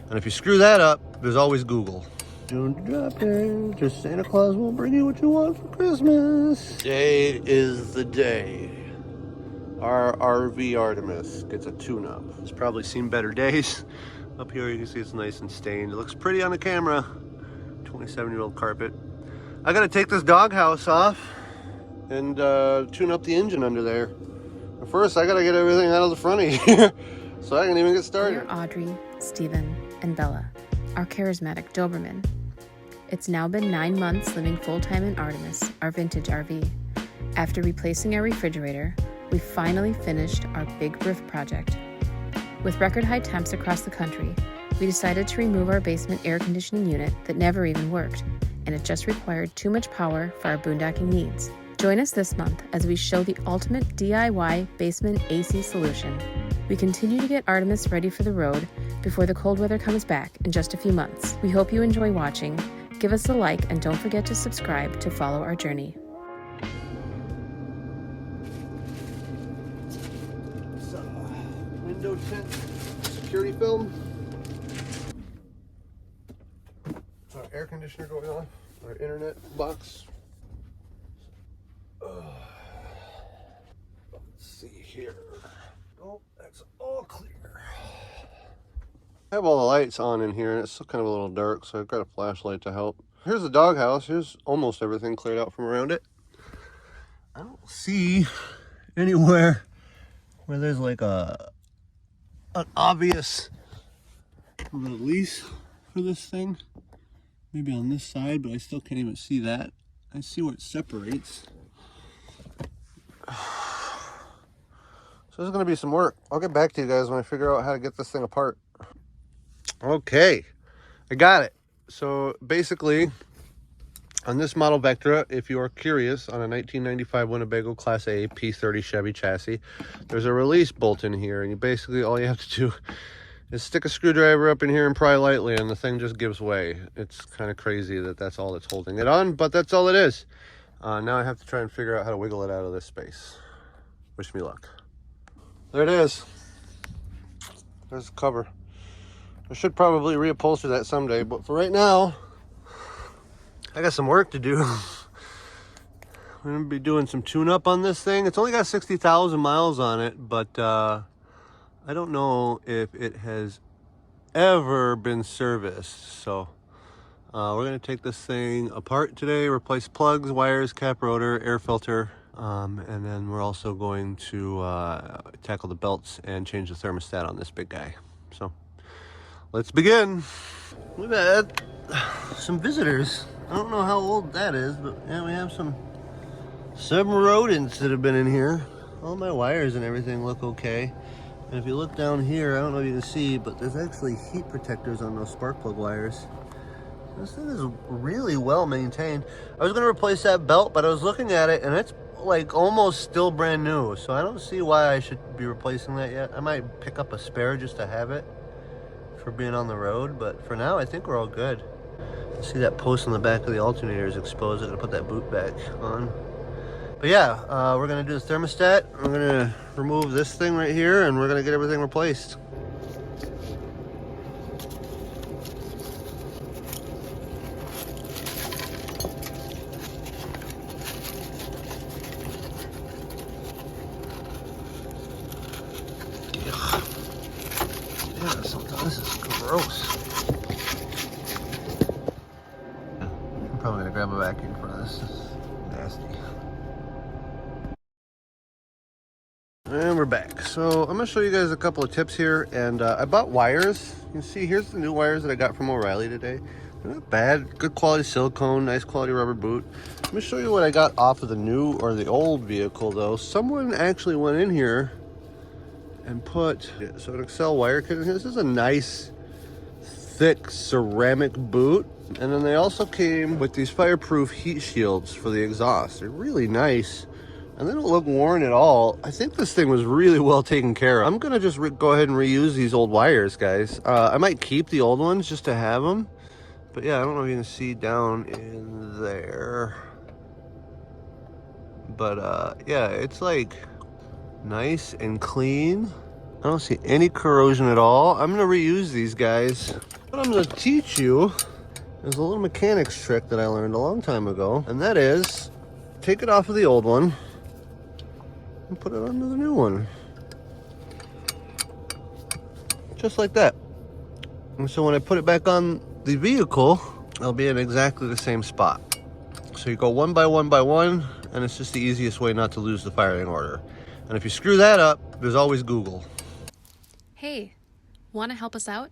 And if you screw that up, there's always Google. Doing the dropping, just Santa Claus will bring you what you want for Christmas. Today is the day. Our RV Artemis gets a tune-up. It's probably seen better days. Up here you can see it's nice and stained. It looks pretty on the camera. 27-year-old carpet. I gotta take this doghouse off and tune up the engine under there. But first I gotta get everything out of the front of here so I can even get started. We're Audrey, Stephen, and Bella, our charismatic Doberman. It's now been 9 months living full-time in Artemis, our vintage RV. After replacing our refrigerator, we finally finished our big roof project. With record high temps across the country, we decided to remove our basement air conditioning unit that never even worked, and it just required too much power for our boondocking needs. Join us this month as we show the ultimate DIY basement AC solution. We continue to get Artemis ready for the road before the cold weather comes back in just a few months. We hope you enjoy watching. Give us a like and don't forget to subscribe to follow our journey. Window tint security film. Our air conditioner going on. Our internet box. Let's see here. Oh, that's all clear. I have all the lights on in here and it's still kind of a little dark, so I've got a flashlight to help. Here's the doghouse. Here's almost everything cleared out from around it. I don't see anywhere where there's like an obvious release for this thing. Maybe on this side, but I still can't even see that. I see where it separates. So there's going to be some work. I'll get back to you guys when I figure out how to get this thing apart. Okay, I got it. So basically, on this model Vectra, if you are curious, on a 1995 Winnebago Class A P30 Chevy chassis, there's a release bolt in here, and basically all you have to do is stick a screwdriver up in here and pry lightly, and the thing just gives way. It's kind of crazy that that's all that's holding it on, but that's all it is. Now I have to try and figure out how to wiggle it out of this space. Wish me luck. There it is. There's the cover. I should probably reupholster that someday, but for right now, I got some work to do. I'm going to be doing some tune-up on this thing. It's only got 60,000 miles on it, but I don't know if it has ever been serviced. So we're going to take this thing apart today, replace plugs, wires, cap rotor, air filter, and then we're also going to tackle the belts and change the thermostat on this big guy. So let's begin. We've had some visitors. I don't know how old that is, but yeah, we have some rodents that have been in here. All my wires and everything look okay. And if you look down here, I don't know if you can see, but there's actually heat protectors on those spark plug wires. This thing is really well maintained. I was going to replace that belt, but I was looking at it and it's like almost still brand new. So I don't see why I should be replacing that yet. I might pick up a spare just to have it for being on the road, but for now I think we're all good. See that post on the back of the alternator is exposed. I'm gonna put that boot back on. But yeah, we're gonna do the thermostat. We're gonna remove this thing right here and we're gonna get everything replaced. Yeah, sometimes this is gross. I'm probably gonna grab a vacuum for this. This is nasty. And we're back. So I'm gonna show you guys a couple of tips here. And I bought wires. You can see here's the new wires that I got from O'Reilly today. They're not bad. Good quality silicone, nice quality rubber boot. Let me show you what I got off of the new or the old vehicle though. Someone actually went in here and put so an Excel wire kit in here. This is a nice thick ceramic boot, and then they also came with these fireproof heat shields for the exhaust. They're really nice and they don't look worn at all. I think this thing was really well taken care of. I'm gonna just go ahead and reuse these old wires, guys. I might keep the old ones just to have them, but yeah, I don't know if you can see down in there, but yeah, it's like nice and clean. I don't see any corrosion at all. I'm gonna reuse these guys. What I'm gonna teach you is a little mechanics trick that I learned a long time ago, and that is take it off of the old one and put it onto the new one. Just like that. And so when I put it back on the vehicle, it'll be in exactly the same spot. So you go one by one by one, and it's just the easiest way not to lose the firing order. And if you screw that up, there's always Google. Hey, want to help us out?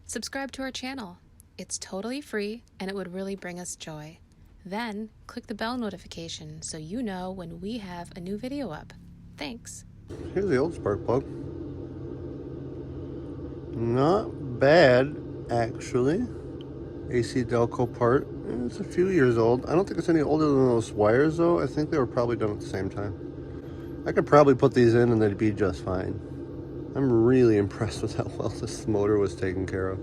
Subscribe to our channel. It's totally free and it would really bring us joy. Then click the bell notification so you know when we have a new video up. Thanks. Here's the old spark plug. Not bad, actually. AC Delco part. It's a few years old. I don't think it's any older than those wires, though. I think they were probably done at the same time. I could probably put these in and they'd be just fine. I'm really impressed with how well this motor was taken care of.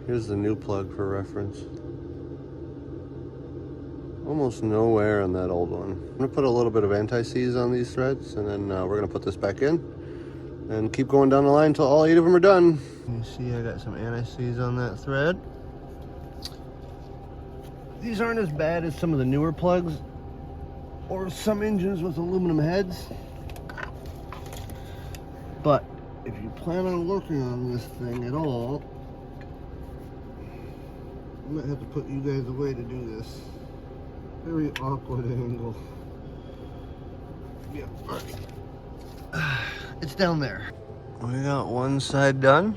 Here's the new plug for reference. Almost no wear on that old one. I'm gonna put a little bit of anti-seize on these threads, and then we're gonna put this back in and keep going down the line until all 8 of them are done. You see I got some anti-seize on that thread. These aren't as bad as some of the newer plugs or some engines with aluminum heads, but if you plan on working on this thing at all, I might have to put you guys away to do this. Very awkward angle. Yeah, alright. It's down there. We got one side done.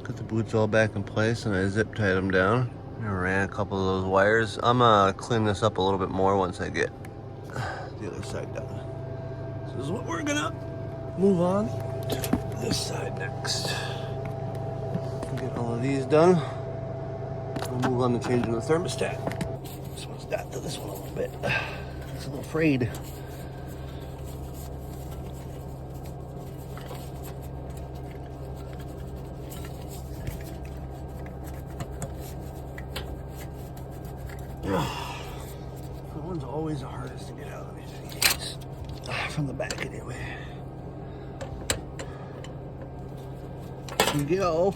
Got the boots all back in place and I zip tied them down. I ran a couple of those wires. I'm gonna clean this up a little bit more once I get the other side done. So this is what we're gonna move on to this side next. Get all of these done. We'll move on to changing the thermostat. This one's got to this one a little bit. It's a little frayed. That one's always the hardest to get out of these things. From the back anyway. Here we go.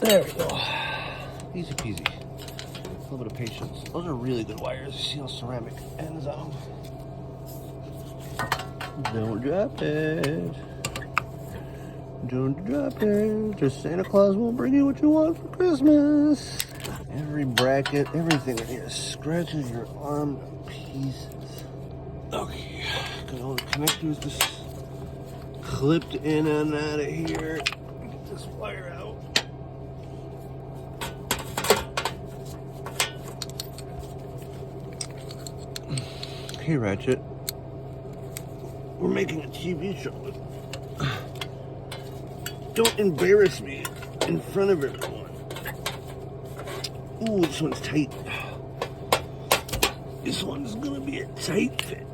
There we go. Easy peasy. A little bit of patience. Those are really good wires. You see those ceramic ends on them. Don't drop it. Don't drop it. Just Santa Claus won't bring you what you want for Christmas. Every bracket, everything in here scratches your arm to pieces. Okay, got all the connectors just clipped in and out of here. Get this wire out. Hey Ratchet, we're making a TV show. Don't embarrass me in front of everyone. Ooh, this one's tight. This one's gonna be a tight fit.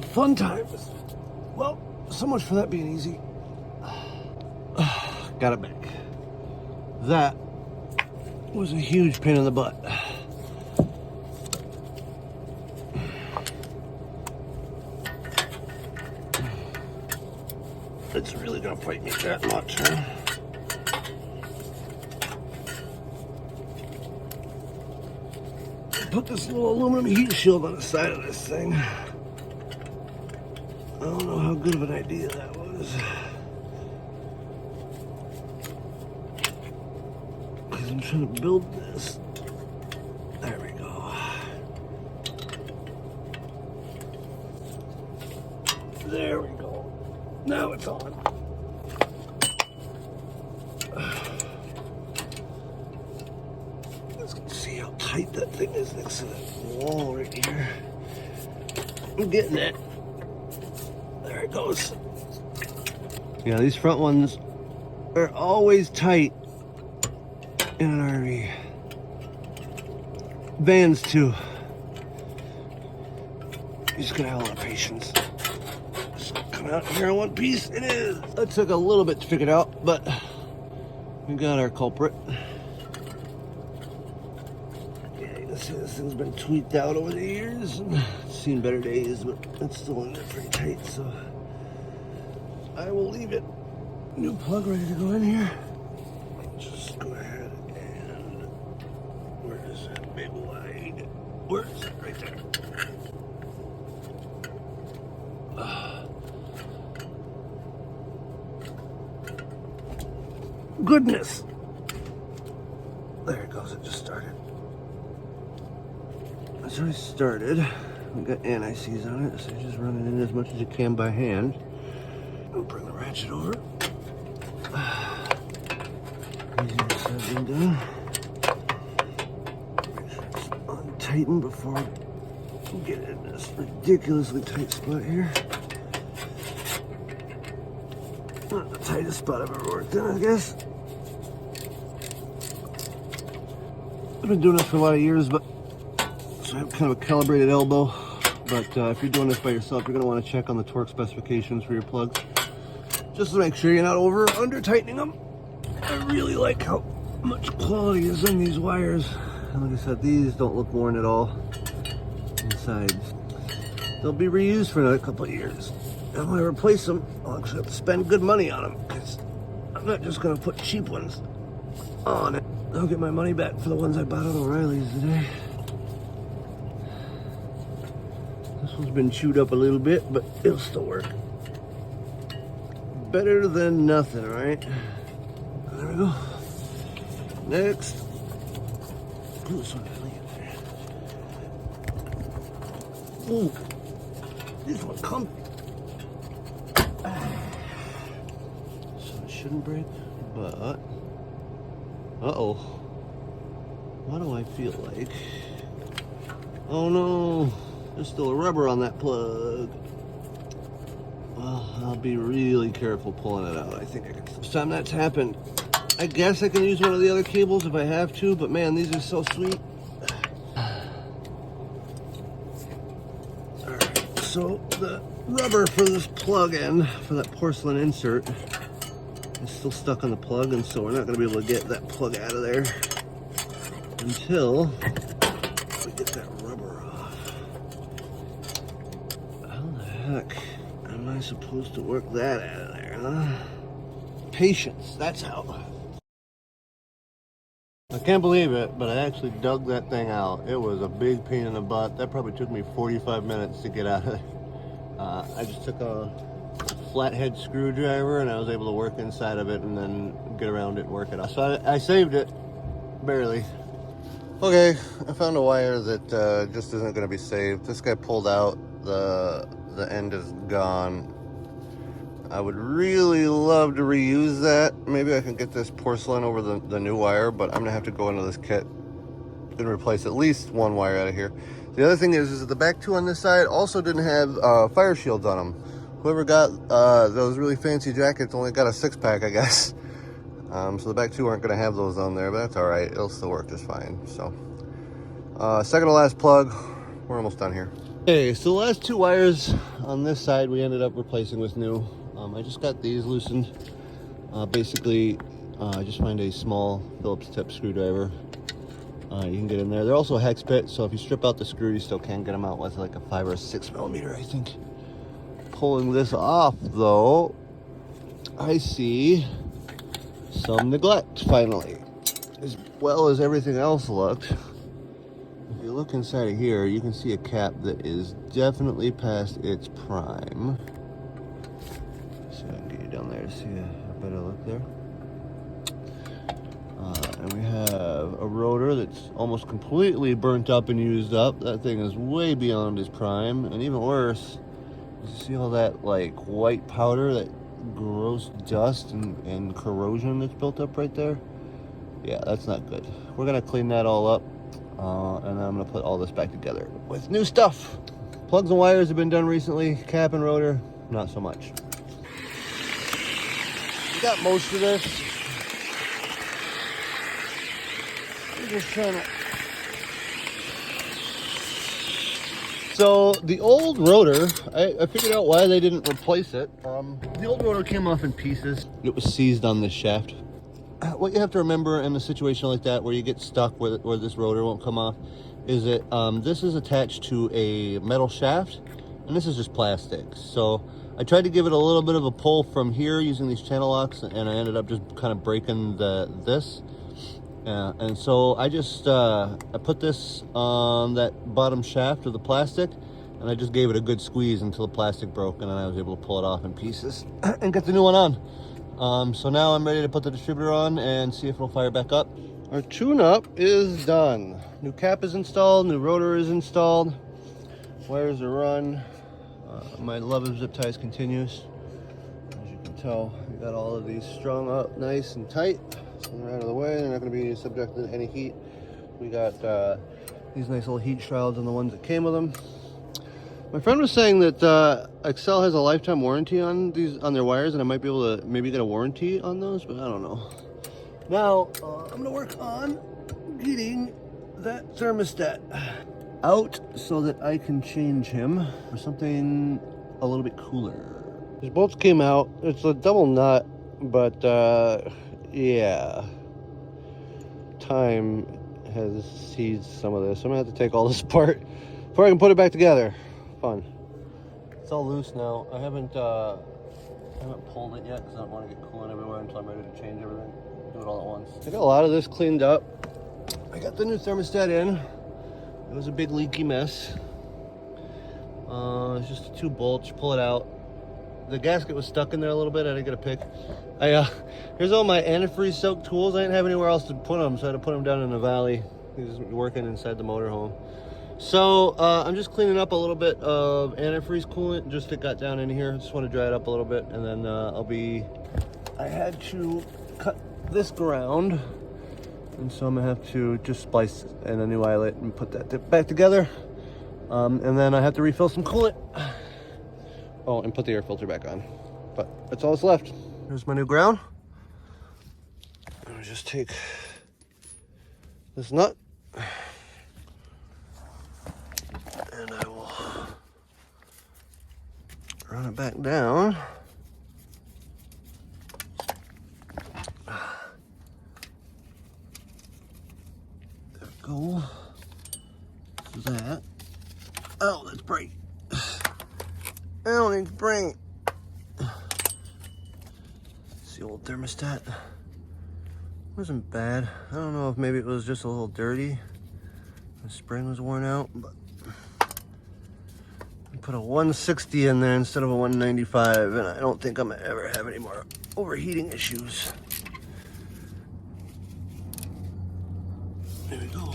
Fun times. Well, so much for that being easy. Got it back. That was a huge pain in the butt. It's really gonna fight me that much, huh? Put this little aluminum heat shield on the side of this thing. I don't know how good of an idea that was. Because I'm trying to build this. There we go. There we go. Now it's on. Let's see how tight that thing is next to that wall right here. I'm getting it. There it goes. Yeah, these front ones are always tight in an RV. Vans too. He's gonna have a lot of patience. Just come out here in one piece. It is. It took a little bit to figure it out, but we got our culprit. Yeah, you can see this thing's been tweaked out over the years. It's seen better days, but it's still in there pretty tight, so I will leave it. New plug ready to go in here. Just go ahead and where is that big wide? Where is it? Right there. Goodness. There it goes. It just started. It's already started. We got anti-seize on it, so you're just running in as much as you can by hand. I'll bring the ratchet over. Easier said than done. Make sure it's untightened before we get in this ridiculously tight spot here. Not the tightest spot I've ever worked in, I guess. I've been doing this for a lot of years, but so I have kind of a calibrated elbow. But if you're doing this by yourself, you're going to want to check on the torque specifications for your plugs, just to make sure you're not over or under tightening them. I really like how much quality is in these wires. And like I said, these don't look worn at all inside. They'll be reused for another couple of years. And when I replace them, I'll actually have to spend good money on them, because I'm not just going to put cheap ones on it. I'll get my money back for the ones I bought at O'Reilly's today. This one's been chewed up a little bit, but it'll still work. Better than nothing, right? There we go. Next. Ooh, this one got Ooh, this one come. So it shouldn't break, but uh-oh. What do I feel like? Oh no, there's still a rubber on that plug. Well, I'll be really careful pulling it out. I think I can. First time that's happened. I guess I can use one of the other cables if I have to, but man, these are so sweet. Alright, so the rubber for this plug-in, for that porcelain insert, is still stuck on the plug, and so we're not going to be able to get that plug out of there until we get that rubber off. How the heck am I supposed to work that out of there, huh? Patience, that's how. I can't believe it, but I actually dug that thing out. It was a big pain in the butt. That probably took me 45 minutes to get out of it. I just took a flathead screwdriver and I was able to work inside of it and then get around it and work it out. So I saved it, barely. Okay, I found a wire that just isn't going to be saved. This guy pulled out, the end is gone. I would really love to reuse that. Maybe I can get this porcelain over the new wire, but I'm gonna have to go into this kit and replace at least one wire out of here. The other thing is that the back two on this side also didn't have fire shields on them. Whoever got those really fancy jackets only got a 6-pack, I guess. So the back two aren't gonna have those on there, but that's all right. It'll still work just fine. So second to last plug, we're almost done here. Okay, so the last two wires on this side we ended up replacing with new. I just got these loosened. Basically, I just find a small Phillips tip screwdriver. You can get in there. They're also hex bit, so if you strip out the screw, you still can get them out with like a 5 or a 6 millimeter, I think. Pulling this off, though, I see some neglect, finally. As well as everything else looked. If you look inside of here, you can see a cap that is definitely past its prime. So I can get you down there to see a better look there. And we have a rotor that's almost completely burnt up and used up. That thing is way beyond its prime. And even worse, you see all that like white powder, that gross dust and corrosion that's built up right there? Yeah, that's not good. We're gonna clean that all up. And then I'm gonna put all this back together with new stuff. Plugs and wires have been done recently. Cap and rotor, not so much. We got most of this. We're just trying to So the old rotor, I figured out why they didn't replace it. The old rotor came off in pieces. It was seized on this shaft. What you have to remember in a situation like that where you get stuck where this rotor won't come off is that this is attached to a metal shaft and this is just plastic. So I tried to give it a little bit of a pull from here using these channel locks, and I ended up just kind of breaking this. And so I just I put this on that bottom shaft of the plastic, and I just gave it a good squeeze until the plastic broke, and then I was able to pull it off in pieces and get the new one on. So now I'm ready to put the distributor on and see if it'll fire back up. Our tune-up is done. New cap is installed, new rotor is installed, wires are run. My love of zip ties continues. As you can tell, we got all of these strung up nice and tight. So they're out of the way, they're not going to be subjected to any heat. We got these nice little heat shrouds on the ones that came with them. My friend was saying that Excel has a lifetime warranty on their wires, and I might be able to maybe get a warranty on those, but I don't know. Now, I'm going to work on getting that thermostat out so that I can change him for something a little bit cooler. These bolts came out. It's a double nut, but yeah, time has seized some of this. I'm gonna have to take all this apart before I can put it back together. Fun. It's all loose now. I haven't pulled it yet because I don't want to get coolant everywhere until I'm ready to change everything. Do it all at once. I got a lot of this cleaned up. I got the new thermostat in. It was a big leaky mess. It's just the 2 bolts. Pull it out. The gasket was stuck in there a little bit. I didn't get a pick. Here's all my antifreeze soaked tools. I didn't have anywhere else to put them, so I had to put them down in the valley. He's working inside the motorhome. So I'm just cleaning up a little bit of antifreeze coolant, just it got down in here. I just want to dry it up a little bit, and then I had to cut this ground, and so I'm gonna have to just splice in a new eyelet and put that back together. And then I have to refill some coolant. Oh, and put the air filter back on. But that's all that's left. Here's my new ground. I'll just take this nut and I will run it back down. There we go. That. Oh, that's bright. I don't need to bring it's the old thermostat. Wasn't bad. I don't know if maybe it was just a little dirty. The spring was worn out, but I put a 160 in there instead of a 195, and I don't think I'm gonna ever have any more overheating issues. There we go.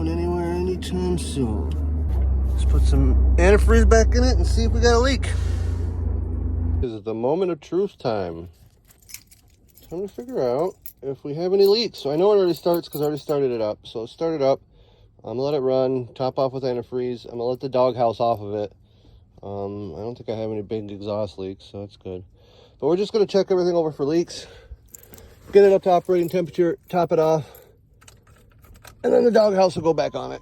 Anytime soon. Let's put some antifreeze back in it and see if we got a leak. This is the moment of truth time. Time to figure out if we have any leaks. So I know it already starts because I already started it up. So start it up. I'm gonna let it run, top off with antifreeze. I'm gonna let the doghouse off of it. I don't think I have any big exhaust leaks, so that's good. But we're just gonna check everything over for leaks. Get it up to operating temperature, top it off, and then the doghouse will go back on it.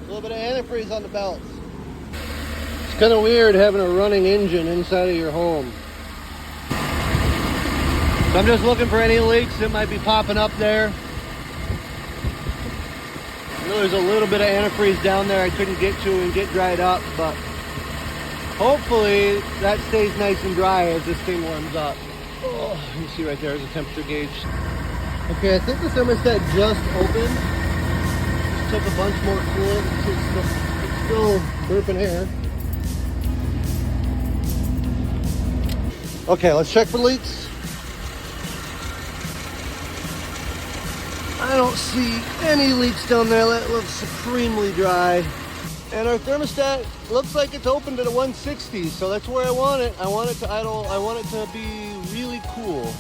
A little bit of antifreeze on the belts. It's kind of weird having a running engine inside of your home. So I'm just looking for any leaks that might be popping up there. I know there's a little bit of antifreeze down there I couldn't get to and get dried up, but hopefully that stays nice and dry as this thing warms up. Oh, you can see right there is a temperature gauge. Okay, I think the thermostat just opened. Just took a bunch more coolant. It's still burping air. Okay, let's check for leaks. I don't see any leaks down there. That looks supremely dry. And our thermostat looks like it's opened at a 160, so that's where I want it. I want it to idle. I want it to be really cool.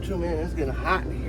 too, man. It's getting hot in